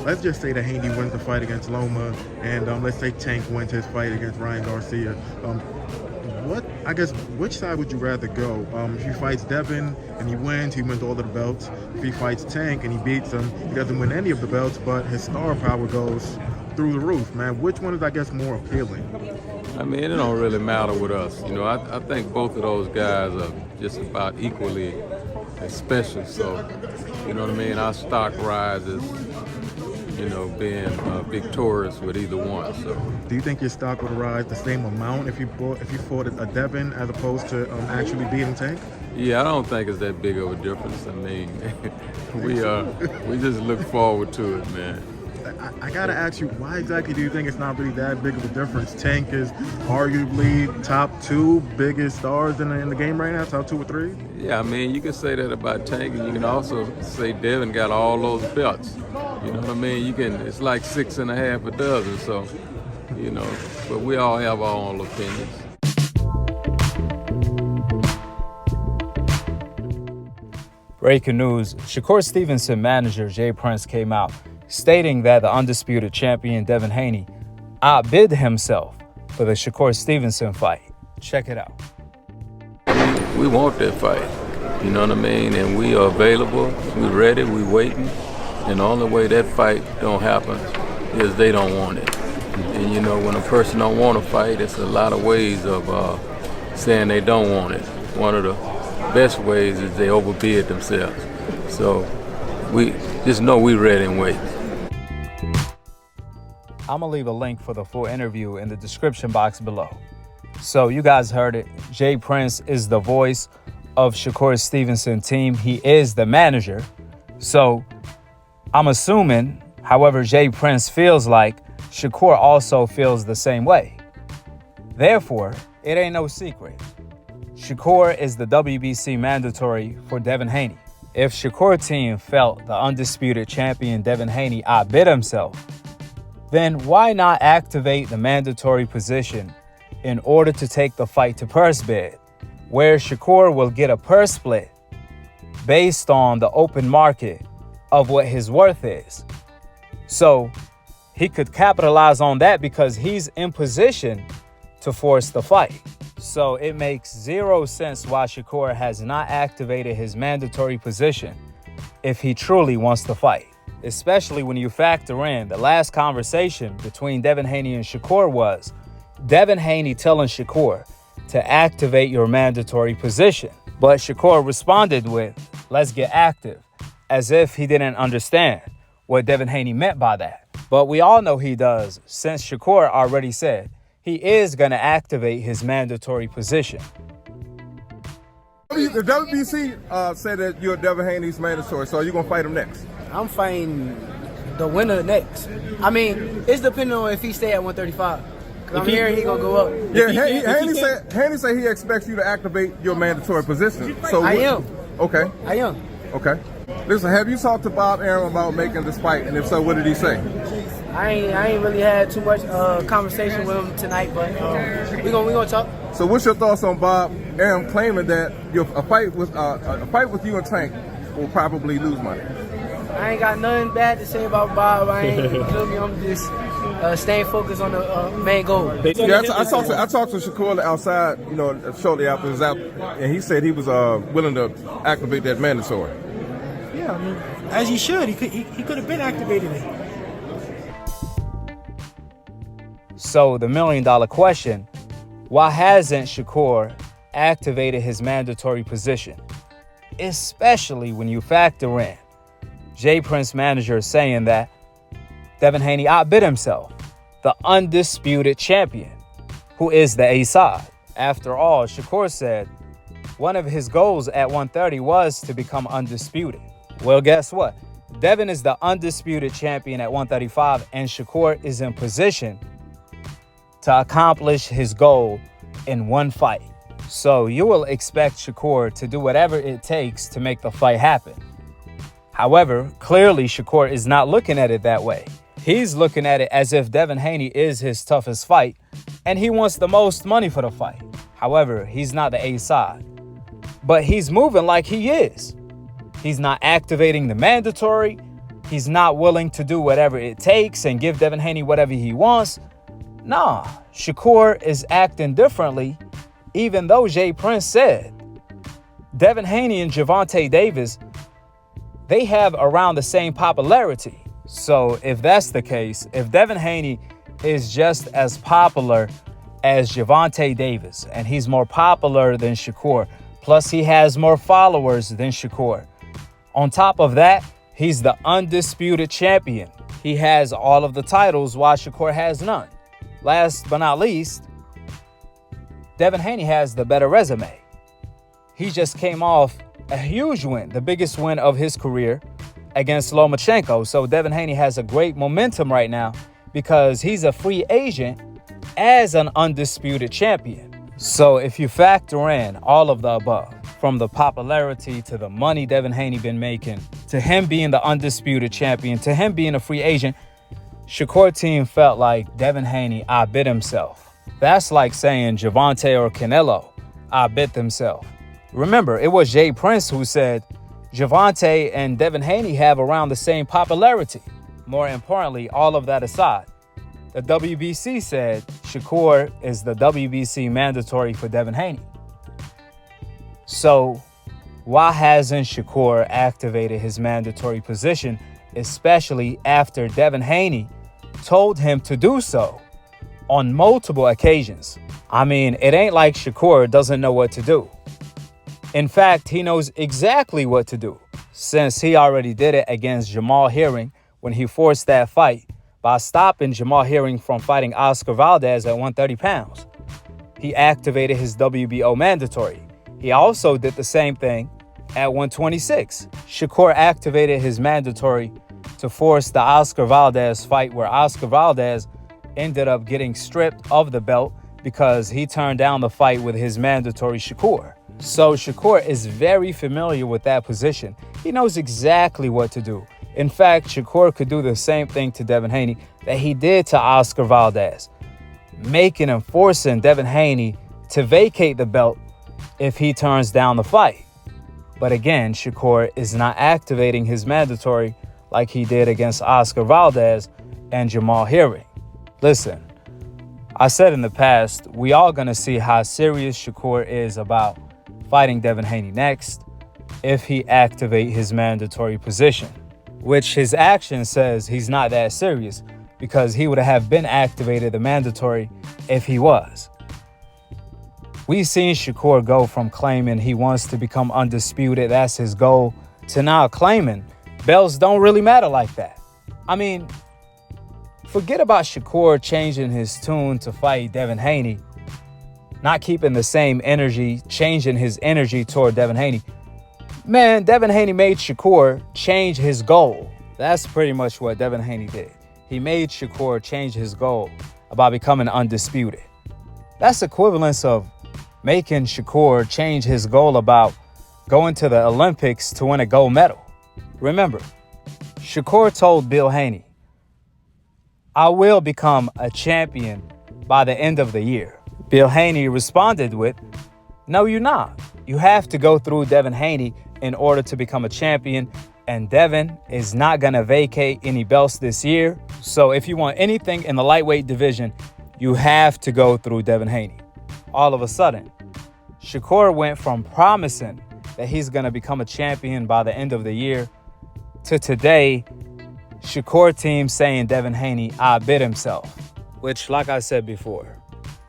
let's just say that Haney wins the fight against Loma, and let's say Tank wins his fight against Ryan Garcia. Which side would you rather go? If he fights Devin and he wins all of the belts. If he fights Tank and he beats him, he doesn't win any of the belts, but his star power goes through the roof, man. Which one is, more appealing? I mean, it don't really matter with us. I think both of those guys are just about equally as special. So, you know what I mean? Our stock rises, being victorious with either one. So, do you think your stock would rise the same amount if you fought a Devin as opposed to actually beating Tank? Yeah, I don't think it's that big of a difference. I mean, we just look forward to it, man. I gotta ask you, why exactly do you think it's not really that big of a difference? Tank is arguably top 2 biggest stars in the game right now, top 2 or 3. Yeah, I mean, you can say that about Tank, and you can also say Devin got all those belts. You know what I mean? It's like 6.5 a dozen. So, but we all have our own opinions. Breaking news: Shakur Stevenson manager Jay Prince came out stating that the undisputed champion Devin Haney outbid himself for the Shakur Stevenson fight. Check it out. We want that fight, you know what I mean? And we are available, we ready, we waiting. And the only way that fight don't happen is they don't want it. And when a person don't want to fight, it's a lot of ways of saying they don't want it. One of the best ways is they overbid themselves. So we just know we ready and waiting. I'm going to leave a link for the full interview in the description box below. So you guys heard it. Jay Prince is the voice of Shakur Stevenson team. He is the manager. So I'm assuming, however, Jay Prince feels like Shakur also feels the same way. Therefore, it ain't no secret. Shakur is the WBC mandatory for Devin Haney. If Shakur team felt the undisputed champion Devin Haney outbid himself, then why not activate the mandatory position in order to take the fight to purse bid, where Shakur will get a purse split based on the open market of what his worth is. So he could capitalize on that because he's in position to force the fight. So it makes zero sense why Shakur has not activated his mandatory position if he truly wants to fight. Especially when you factor in the last conversation between Devin Haney and Shakur was Devin Haney telling Shakur to activate your mandatory position. But Shakur responded with, "Let's get active," as if he didn't understand what Devin Haney meant by that. But we all know he does, since Shakur already said he is going to activate his mandatory position. The WBC said that you're Devin Haney's mandatory, so you're going to fight him next? I'm fighting the winner next. I mean, it's depending on if he stay at 135. Cause I'm hearing he gonna go up. Yeah, Haney said he expects you to activate your mandatory position. So I am. Okay. I am. Okay. Listen, have you talked to Bob Arum about making this fight? And if so, what did he say? I ain't really had too much conversation with him tonight, but we gonna talk. So what's your thoughts on Bob Arum claiming that a fight with you and Tank will probably lose money? I ain't got nothing bad to say about Bob. I'm just staying focused on the main goal. Yeah, I talked to Shakur outside, shortly after his out, and he said he was willing to activate that mandatory. Yeah, I mean, as he should. He could have been activated it. So the $1 million question: why hasn't Shakur activated his mandatory position? Especially when you factor in Jay Prince manager saying that Devin Haney outbid himself, the undisputed champion, who is the A side. After all, Shakur said one of his goals at 130 was to become undisputed. Well, guess what? Devin is the undisputed champion at 135, and Shakur is in position to accomplish his goal in one fight. So you will expect Shakur to do whatever it takes to make the fight happen. However, clearly Shakur is not looking at it that way. He's looking at it as if Devin Haney is his toughest fight, and he wants the most money for the fight. However, he's not the A side. But he's moving like he is. He's not activating the mandatory. he's not willing to do whatever it takes and give Devin Haney whatever he wants. Nah, Shakur is acting differently, even though Jay Prince said Devin Haney and Gervonta Davis, they have around the same popularity. So if that's the case, if Devin Haney is just as popular as Gervonta Davis and he's more popular than Shakur, plus he has more followers than Shakur, on top of that, he's the undisputed champion. He has all of the titles while Shakur has none. Last but not least, Devin Haney has the better resume. He just came off a huge win, the biggest win of his career against Lomachenko. So Devin Haney has a great momentum right now because he's a free agent as an undisputed champion. So if you factor in all of the above, from the popularity to the money Devin Haney been making, to him being the undisputed champion, to him being a free agent, Shakur team felt like Devin Haney outbid himself. That's like saying Gervonta or Canelo outbid themselves. Remember, it was Jay Prince who said Gervonta and Devin Haney have around the same popularity. More importantly, all of that aside, the WBC said Shakur is the WBC mandatory for Devin Haney. So why hasn't Shakur activated his mandatory position, especially after Devin Haney told him to do so on multiple occasions? I mean, it ain't like Shakur doesn't know what to do. In fact, he knows exactly what to do, since he already did it against Jamal Herring when he forced that fight by stopping Jamal Herring from fighting Oscar Valdez at 130 pounds. He activated his WBO mandatory. He also did the same thing at 126. Shakur activated his mandatory to force the Oscar Valdez fight, where Oscar Valdez ended up getting stripped of the belt because he turned down the fight with his mandatory Shakur. So Shakur is very familiar with that position. He knows exactly what to do. In fact, Shakur could do the same thing to Devin Haney that he did to Oscar Valdez, making and forcing Devin Haney to vacate the belt if he turns down the fight. But again, Shakur is not activating his mandatory like he did against Oscar Valdez and Jamal Herring. Listen, I said in the past, we all gonna see how serious Shakur is about fighting Devin Haney next if he activate his mandatory position, which his action says he's not that serious, because he would have been activated the mandatory if he was. We've seen Shakur go from claiming he wants to become undisputed, that's his goal, to now claiming belts don't really matter like that. I mean, forget about Shakur changing his tune to fight Devin Haney, not keeping the same energy, changing his energy toward Devin Haney. Man, Devin Haney made Shakur change his goal. That's pretty much what Devin Haney did. He made Shakur change his goal about becoming undisputed. That's equivalence of making Shakur change his goal about going to the Olympics to win a gold medal. Remember, Shakur told Bill Haney, "I will become a champion by the end of the year." Bill Haney responded with, "No, you're not. You have to go through Devin Haney in order to become a champion, and Devin is not going to vacate any belts this year. So if you want anything in the lightweight division, you have to go through Devin Haney." All of a sudden, Shakur went from promising that he's going to become a champion by the end of the year to today, Shakur team saying Devin Haney outbid himself, which, like I said before,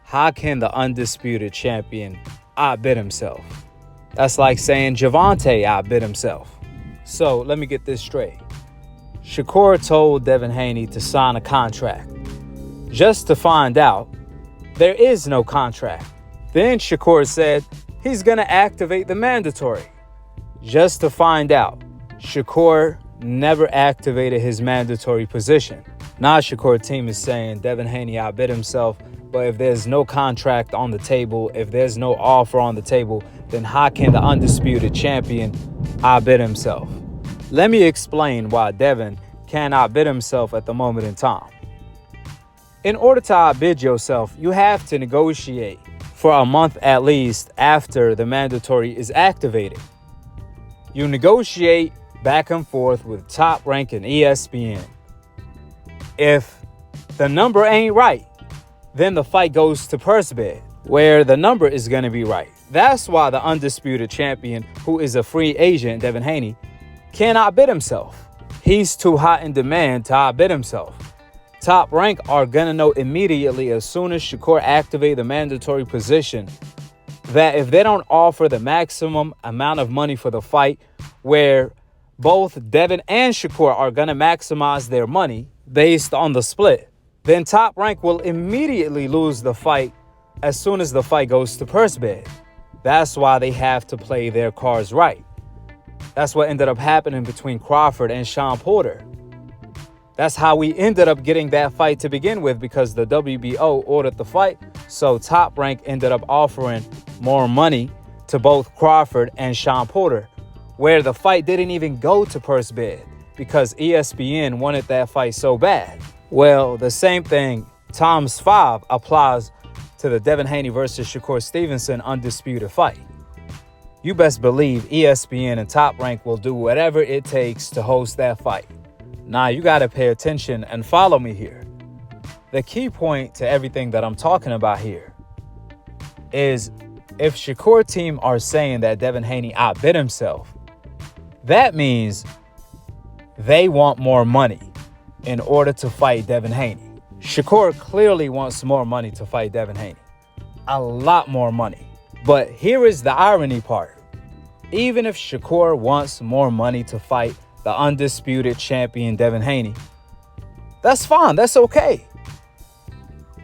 how can the undisputed champion outbid himself? That's like saying Gervonta outbid himself. So let me get this straight. Shakur told Devin Haney to sign a contract, just to find out there is no contract. Then Shakur said he's going to activate the mandatory, just to find out Shakur never activated his mandatory position. Now Shakur team is saying Devin Haney outbid himself, but if there's no contract on the table, if there's no offer on the table, then how can the undisputed champion outbid himself? Let me explain why Devin can't outbid himself at the moment in time. In order to outbid yourself, you have to negotiate for a month at least after the mandatory is activated. You negotiate back and forth with Top Rank and ESPN. If the number ain't right, then the fight goes to purse bid, where the number is going to be right. That's why the undisputed champion, who is a free agent, Devin Haney, can't outbid himself. He's too hot in demand to outbid himself. Top Rank are going to know immediately as soon as Shakur activate the mandatory position that if they don't offer the maximum amount of money for the fight, where both Devin and Shakur are going to maximize their money based on the split, then Top Rank will immediately lose the fight as soon as the fight goes to purse bid. That's why they have to play their cards right. That's what ended up happening between Crawford and Shawn Porter. That's how we ended up getting that fight to begin with, because the WBO ordered the fight. So Top Rank ended up offering more money to both Crawford and Shawn Porter, where the fight didn't even go to purse bid because ESPN wanted that fight so bad. Well, the same thing times 5 applies to the Devin Haney versus Shakur Stevenson undisputed fight. You best believe ESPN and Top Rank will do whatever it takes to host that fight. Now, you got to pay attention and follow me here. The key point to everything that I'm talking about here is if Shakur team are saying that Devin Haney outbid himself, that means they want more money in order to fight Devin Haney. Shakur clearly wants more money to fight Devin Haney. A lot more money. But here is the irony part. Even if Shakur wants more money to fight the undisputed champion Devin Haney, that's fine. That's okay.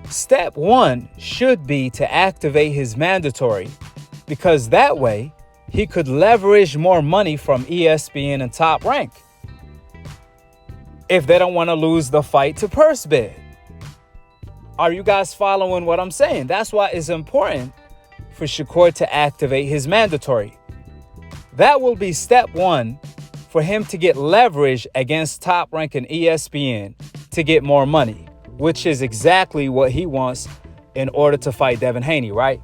Step 1 should be to activate his mandatory, because that way he could leverage more money from ESPN and Top Rank if they don't want to lose the fight to purse bid. Are you guys following what I'm saying? That's why it's important for Shakur to activate his mandatory. That will be step 1 for him to get leverage against Top Rank and ESPN to get more money, which is exactly what he wants in order to fight Devin Haney, right?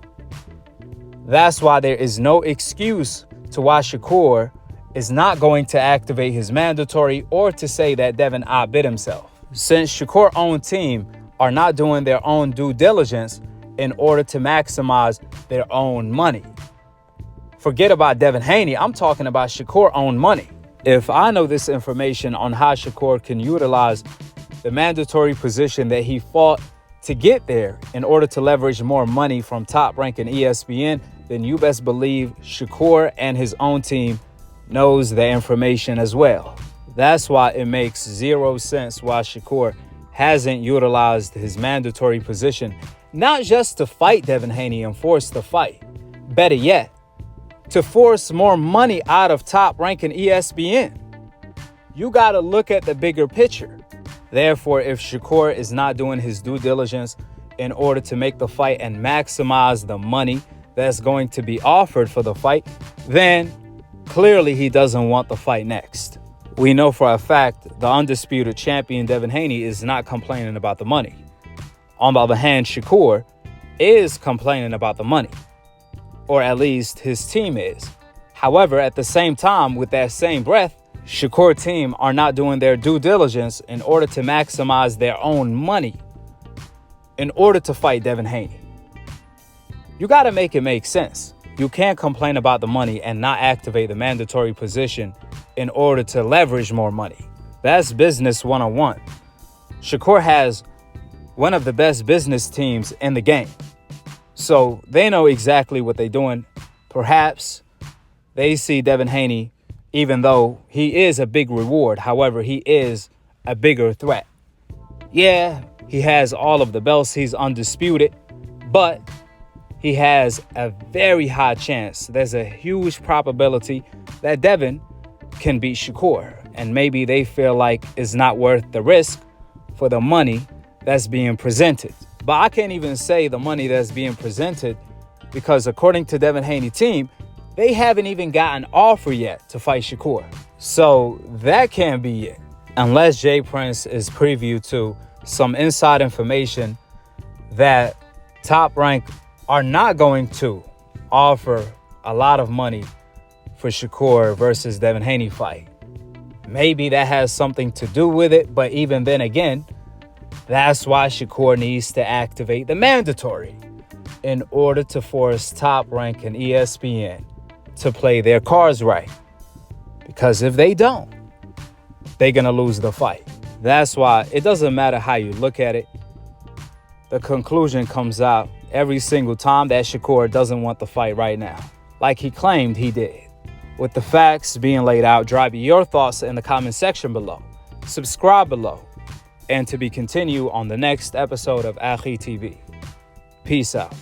That's why there is no excuse to why Shakur is not going to activate his mandatory or to say that Devin outbid himself. Since Shakur's own team are not doing their own due diligence in order to maximize their own money. Forget about Devin Haney. I'm talking about Shakur's own money. If I know this information on how Shakur can utilize the mandatory position that he fought to get there in order to leverage more money from Top Rank and ESPN, then you best believe Shakur and his own team knows the information as well. That's why it makes zero sense why Shakur hasn't utilized his mandatory position, not just to fight Devin Haney and force the fight. Better yet, to force more money out of Top Rank and ESPN. You got to look at the bigger picture. Therefore, if Shakur is not doing his due diligence in order to make the fight and maximize the money that's going to be offered for the fight, then clearly he doesn't want the fight next. We know for a fact the undisputed champion Devin Haney is not complaining about the money. On the other hand, Shakur is complaining about the money, or at least his team is. However, at the same time, with that same breath, Shakur team are not doing their due diligence in order to maximize their own money in order to fight Devin Haney. You got to make it make sense. You can't complain about the money and not activate the mandatory position in order to leverage more money. That's business 101. Shakur has one of the best business teams in the game. So they know exactly what they're doing. Perhaps they see Devin Haney, even though he is a big reward, however, he is a bigger threat. Yeah, he has all of the belts, he's undisputed, but he has a very high chance. There's a huge probability that Devin can beat Shakur, and maybe they feel like it's not worth the risk for the money that's being presented. But I can't even say the money that's being presented, because according to Devin Haney team, they haven't even gotten an offer yet to fight Shakur. So that can't be it. Unless Jay Prince is privy to some inside information that Top Rank are not going to offer a lot of money for Shakur versus Devin Haney fight. Maybe that has something to do with it, but even then again, that's why Shakur needs to activate the mandatory in order to force Top Rank and ESPN to play their cards right. Because if they don't, they're going to lose the fight. That's why it doesn't matter how you look at it. The conclusion comes out every single time that Shakur doesn't want the fight right now, like he claimed he did. With the facts being laid out, drop your thoughts in the comment section below. Subscribe below. And to be continued on the next episode of Akhi TV. Peace out.